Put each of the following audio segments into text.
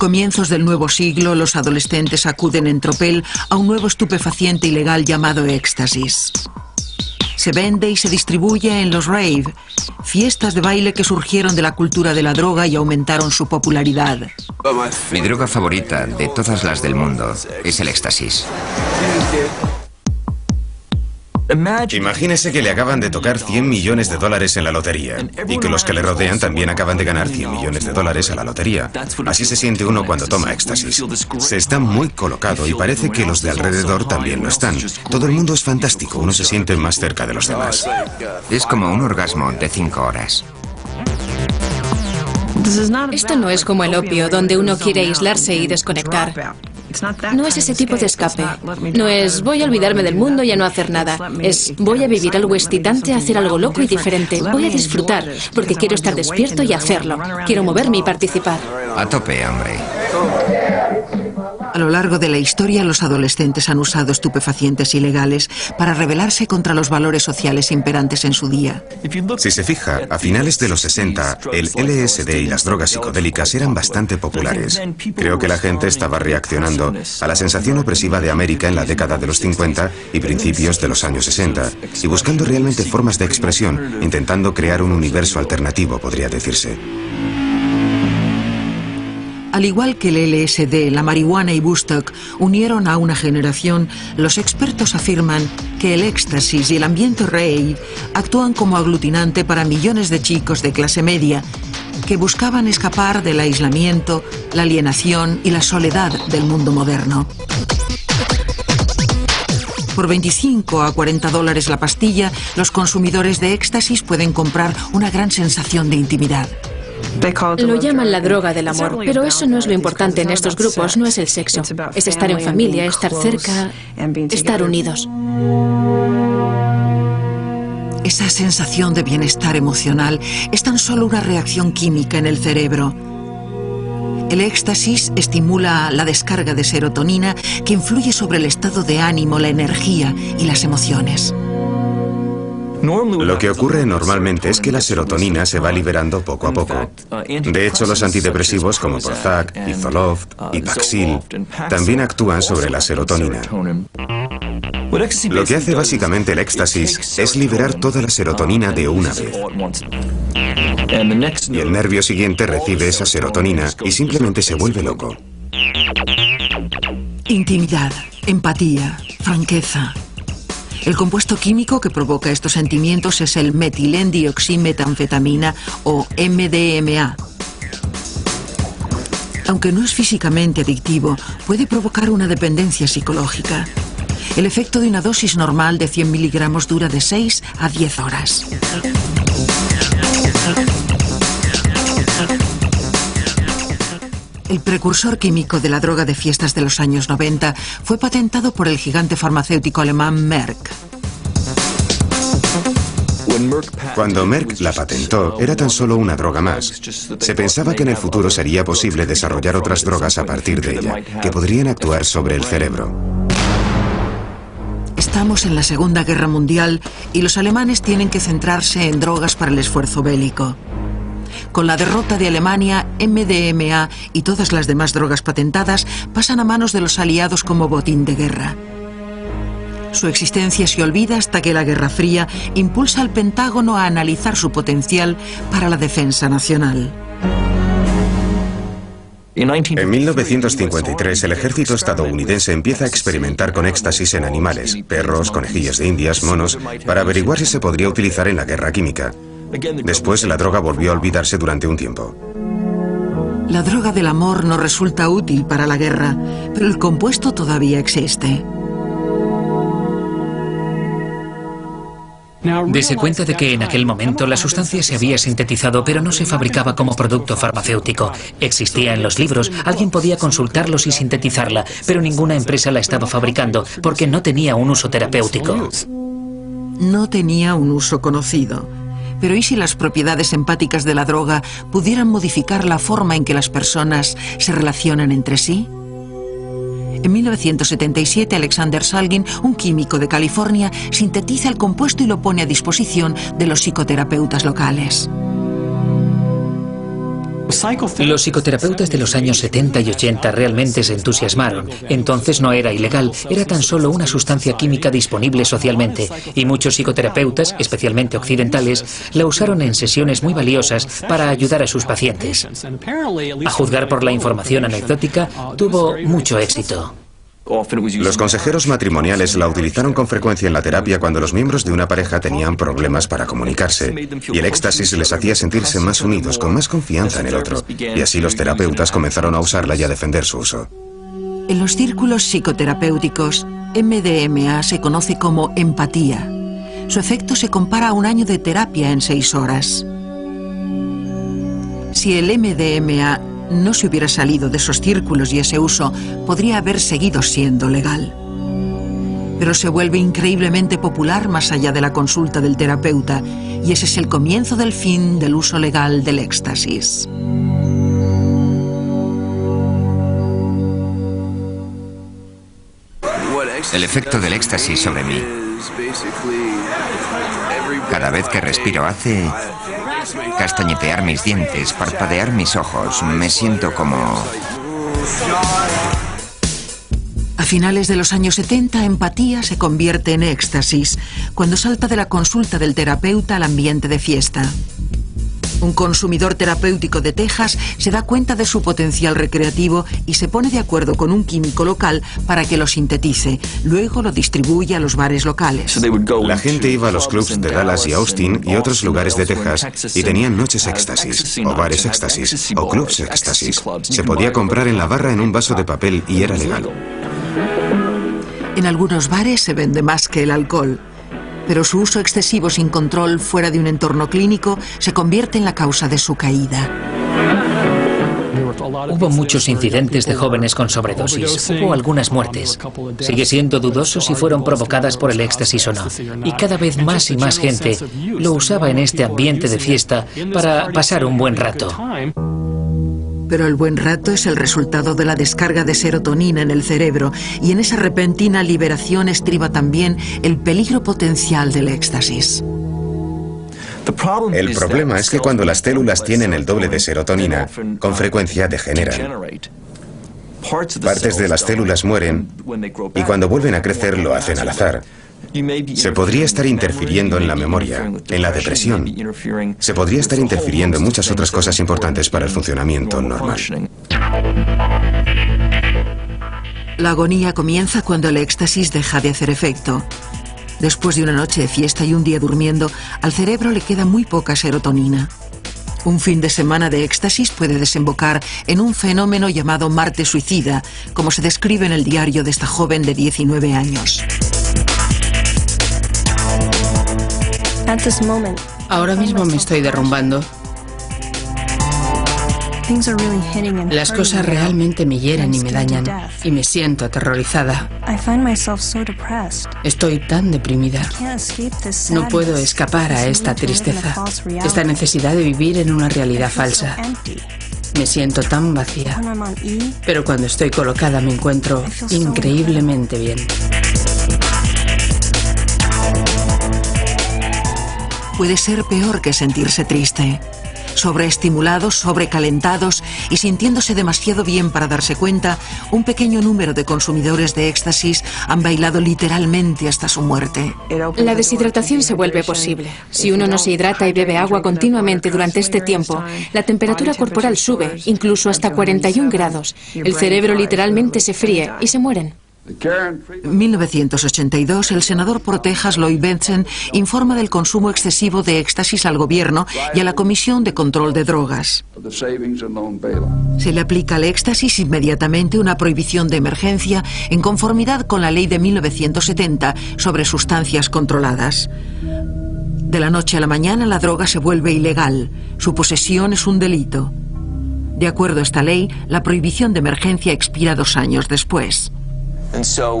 comienzos del nuevo siglo, los adolescentes acuden en tropel a un nuevo estupefaciente ilegal llamado éxtasis. Se vende y se distribuye en los rave, fiestas de baile que surgieron de la cultura de la droga y aumentaron su popularidad. Mi droga favorita de todas las del mundo es el éxtasis. Imagínese que le acaban de tocar 100 millones de dólares en la lotería y que los que le rodean también acaban de ganar 100 millones de dólares a la lotería. Así se siente uno cuando toma éxtasis. Se está muy colocado y parece que los de alrededor también lo están. Todo el mundo es fantástico, uno se siente más cerca de los demás. Es como un orgasmo de 5 horas. Esto no es como el opio, donde uno quiere aislarse y desconectar. No es ese tipo de escape. No es voy a olvidarme del mundo y a no hacer nada. Es voy a vivir algo excitante, hacer algo loco y diferente. Voy a disfrutar, porque quiero estar despierto y hacerlo. Quiero moverme y participar. A tope, hombre. A lo largo de la historia, los adolescentes han usado estupefacientes ilegales para rebelarse contra los valores sociales imperantes en su día. Si se fija, a finales de los 60, el LSD y las drogas psicodélicas eran bastante populares. Creo que la gente estaba reaccionando a la sensación opresiva de América en la década de los 50 y principios de los años 60, y buscando realmente formas de expresión, intentando crear un universo alternativo, podría decirse. Al igual que el LSD, la marihuana y Woodstock unieron a una generación, los expertos afirman que el éxtasis y el ambiente rave actúan como aglutinante para millones de chicos de clase media que buscaban escapar del aislamiento, la alienación y la soledad del mundo moderno. Por 25 a 40 dólares la pastilla, los consumidores de éxtasis pueden comprar una gran sensación de intimidad. Lo llaman la droga del amor, pero eso no es lo importante en estos grupos, no es el sexo. Es estar en familia, estar cerca, estar unidos. Esa sensación de bienestar emocional es tan solo una reacción química en el cerebro. El éxtasis estimula la descarga de serotonina que influye sobre el estado de ánimo, la energía y las emociones. Lo que ocurre normalmente es que la serotonina se va liberando poco a poco. De hecho, los antidepresivos como Prozac, Zoloft y Paxil también actúan sobre la serotonina. Lo que hace básicamente el éxtasis es liberar toda la serotonina de una vez. Y el nervio siguiente recibe esa serotonina y simplemente se vuelve loco. Intimidad, empatía, franqueza. El compuesto químico que provoca estos sentimientos es el metilendioximetanfetamina o MDMA. Aunque no es físicamente adictivo, puede provocar una dependencia psicológica. El efecto de una dosis normal de 100 miligramos dura de 6 a 10 horas. El precursor químico de la droga de fiestas de los años 90 fue patentado por el gigante farmacéutico alemán Merck. Cuando Merck la patentó, era tan solo una droga más. Se pensaba que en el futuro sería posible desarrollar otras drogas a partir de ella, que podrían actuar sobre el cerebro. Estamos en la Segunda Guerra Mundial y los alemanes tienen que centrarse en drogas para el esfuerzo bélico. Con la derrota de Alemania, MDMA y todas las demás drogas patentadas pasan a manos de los aliados como botín de guerra. Su existencia se olvida hasta que la Guerra Fría impulsa al Pentágono a analizar su potencial para la defensa nacional. En 1953, el ejército estadounidense empieza a experimentar con éxtasis en animales, perros, conejillos de indias, monos, para averiguar si se podría utilizar en la guerra química. Después, la droga volvió a olvidarse durante un tiempo. La droga del amor no resulta útil para la guerra, pero el compuesto todavía existe. Dese cuenta de que en aquel momento la sustancia se había sintetizado, pero no se fabricaba como producto farmacéutico. Existía en los libros, alguien podía consultarlos y sintetizarla, pero ninguna empresa la estaba fabricando porque no tenía un uso terapéutico. No tenía un uso conocido. Pero ¿y si las propiedades empáticas de la droga pudieran modificar la forma en que las personas se relacionan entre sí? En 1977, Alexander Salgin, un químico de California, sintetiza el compuesto y lo pone a disposición de los psicoterapeutas locales. Los psicoterapeutas de los años 70 y 80 realmente se entusiasmaron. Entonces no era ilegal, era tan solo una sustancia química disponible socialmente. Y muchos psicoterapeutas, especialmente occidentales, la usaron en sesiones muy valiosas para ayudar a sus pacientes. A juzgar por la información anecdótica, tuvo mucho éxito. Los consejeros matrimoniales la utilizaron con frecuencia en la terapia cuando los miembros de una pareja tenían problemas para comunicarse, y el éxtasis les hacía sentirse más unidos, con más confianza en el otro, y así los terapeutas comenzaron a usarla y a defender su uso. En los círculos psicoterapéuticos, MDMA se conoce como empatía. Su efecto se compara a un año de terapia en 6 horas. Si el MDMA no se hubiera salido de esos círculos y ese uso, podría haber seguido siendo legal. Pero se vuelve increíblemente popular más allá de la consulta del terapeuta, y ese es el comienzo del fin del uso legal del éxtasis. El efecto del éxtasis sobre mí. Cada vez que respiro hace castañetear mis dientes, parpadear mis ojos. Me siento como... A finales de los años 70, empatía se convierte en éxtasis, cuando salta de la consulta del terapeuta al ambiente de fiesta. Un consumidor terapéutico de Texas se da cuenta de su potencial recreativo y se pone de acuerdo con un químico local para que lo sintetice. Luego lo distribuye a los bares locales. La gente iba a los clubs de Dallas y Austin y otros lugares de Texas y tenían noches éxtasis, o bares éxtasis, o clubs éxtasis. Se podía comprar en la barra en un vaso de papel y era legal. En algunos bares se vende más que el alcohol, pero su uso excesivo sin control fuera de un entorno clínico se convierte en la causa de su caída. Hubo muchos incidentes de jóvenes con sobredosis, hubo algunas muertes. Sigue siendo dudoso si fueron provocadas por el éxtasis o no. Y cada vez más y más gente lo usaba en este ambiente de fiesta para pasar un buen rato. Pero el buen rato es el resultado de la descarga de serotonina en el cerebro, y en esa repentina liberación estriba también el peligro potencial del éxtasis. El problema es que cuando las células tienen el doble de serotonina, con frecuencia degeneran. Partes de las células mueren y cuando vuelven a crecer lo hacen al azar. Se podría estar interfiriendo en la memoria, en la depresión. Se podría estar interfiriendo en muchas otras cosas importantes para el funcionamiento normal. La agonía comienza cuando el éxtasis deja de hacer efecto. Después de una noche de fiesta y un día durmiendo, al cerebro le queda muy poca serotonina. Un fin de semana de éxtasis puede desembocar en un fenómeno llamado Marte suicida, como se describe en el diario de esta joven de 19 años. Ahora mismo me estoy derrumbando. Las cosas realmente me hieren y me dañan, y me siento aterrorizada. Estoy tan deprimida. No puedo escapar a esta tristeza, esta necesidad de vivir en una realidad falsa. Me siento tan vacía, pero cuando estoy colocada me encuentro increíblemente bien. Puede ser peor que sentirse triste. Sobreestimulados, sobrecalentados y sintiéndose demasiado bien para darse cuenta, un pequeño número de consumidores de éxtasis han bailado literalmente hasta su muerte. La deshidratación se vuelve posible. Si uno no se hidrata y bebe agua continuamente durante este tiempo, la temperatura corporal sube, incluso hasta 41 grados. El cerebro literalmente se fríe y se mueren. En 1982, el senador por Texas, Lloyd Bentsen, informa del consumo excesivo de éxtasis al gobierno y a la Comisión de Control de Drogas. Se le aplica al éxtasis inmediatamente una prohibición de emergencia en conformidad con la ley de 1970 sobre sustancias controladas. De la noche a la mañana, la droga se vuelve ilegal. Su posesión es un delito. De acuerdo a esta ley, la prohibición de emergencia expira 2 años después.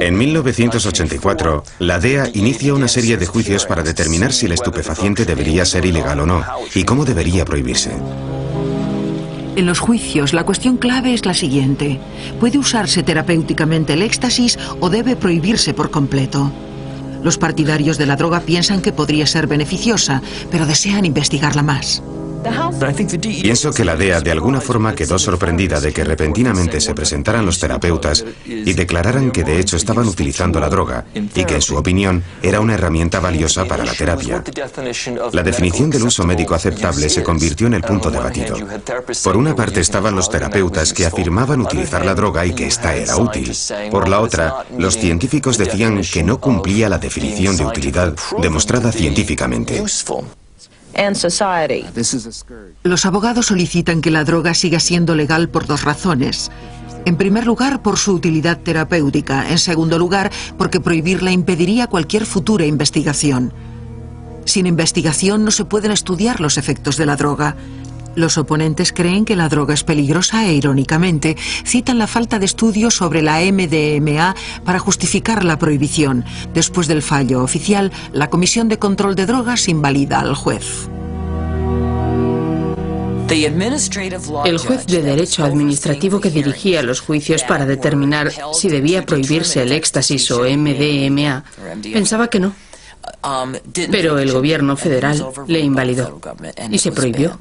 En 1984, la DEA inicia una serie de juicios para determinar si el estupefaciente debería ser ilegal o no, y cómo debería prohibirse. En los juicios, la cuestión clave es la siguiente: ¿puede usarse terapéuticamente el éxtasis o debe prohibirse por completo? Los partidarios de la droga piensan que podría ser beneficiosa, pero desean investigarla más. Pienso que la DEA de alguna forma quedó sorprendida de que repentinamente se presentaran los terapeutas y declararan que de hecho estaban utilizando la droga y que en su opinión era una herramienta valiosa para la terapia. La definición del uso médico aceptable se convirtió en el punto debatido. Por una parte estaban los terapeutas que afirmaban utilizar la droga y que esta era útil. Por la otra, los científicos decían que no cumplía la definición de utilidad demostrada científicamente. Los abogados solicitan que la droga siga siendo legal por dos razones. En primer lugar, por su utilidad terapéutica. En segundo lugar, porque prohibirla impediría cualquier futura investigación. Sin investigación no se pueden estudiar los efectos de la droga. Los oponentes creen que la droga es peligrosa e, irónicamente, citan la falta de estudios sobre la MDMA para justificar la prohibición. Después del fallo oficial, la Comisión de Control de Drogas invalida al juez. El juez de Derecho Administrativo que dirigía los juicios para determinar si debía prohibirse el éxtasis o MDMA pensaba que no. Pero el gobierno federal le invalidó y se prohibió.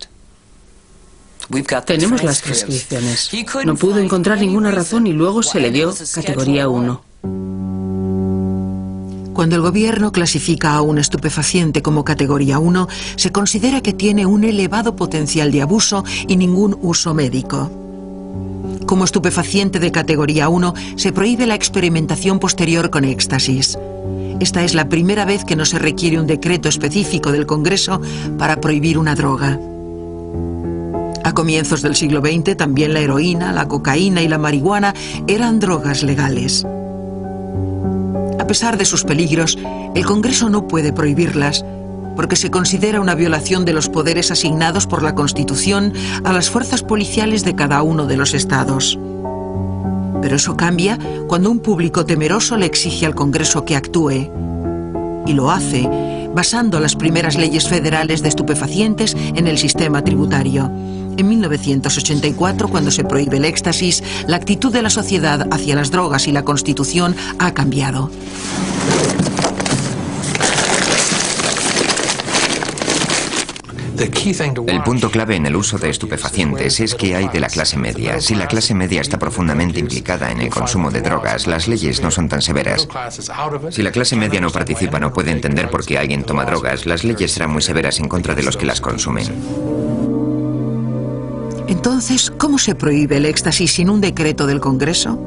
Tenemos las prescripciones. No pudo encontrar ninguna razón y luego se le dio categoría 1. Cuando el gobierno clasifica a un estupefaciente como categoría 1, se considera que tiene un elevado potencial de abuso y ningún uso médico. Como estupefaciente de categoría 1, se prohíbe la experimentación posterior con éxtasis. Esta es la primera vez que no se requiere un decreto específico del Congreso para prohibir una droga. A comienzos del siglo XX, también la heroína, la cocaína y la marihuana eran drogas legales. A pesar de sus peligros, el Congreso no puede prohibirlas, porque se considera una violación de los poderes asignados por la Constitución a las fuerzas policiales de cada uno de los estados. Pero eso cambia cuando un público temeroso le exige al Congreso que actúe. Y lo hace, basando las primeras leyes federales de estupefacientes en el sistema tributario. En 1984, cuando se prohíbe el éxtasis, la actitud de la sociedad hacia las drogas y la Constitución ha cambiado. El punto clave en el uso de estupefacientes es que hay de la clase media. Si la clase media está profundamente implicada en el consumo de drogas, las leyes no son tan severas. Si la clase media no participa, no puede entender por qué alguien toma drogas, las leyes serán muy severas en contra de los que las consumen. Entonces, ¿cómo se prohíbe el éxtasis sin un decreto del Congreso?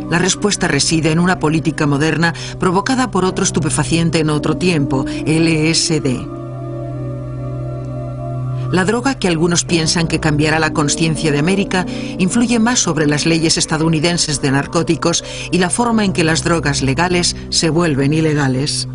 La respuesta reside en una política moderna provocada por otro estupefaciente en otro tiempo, LSD. La droga que algunos piensan que cambiará la conciencia de América influye más sobre las leyes estadounidenses de narcóticos y la forma en que las drogas legales se vuelven ilegales.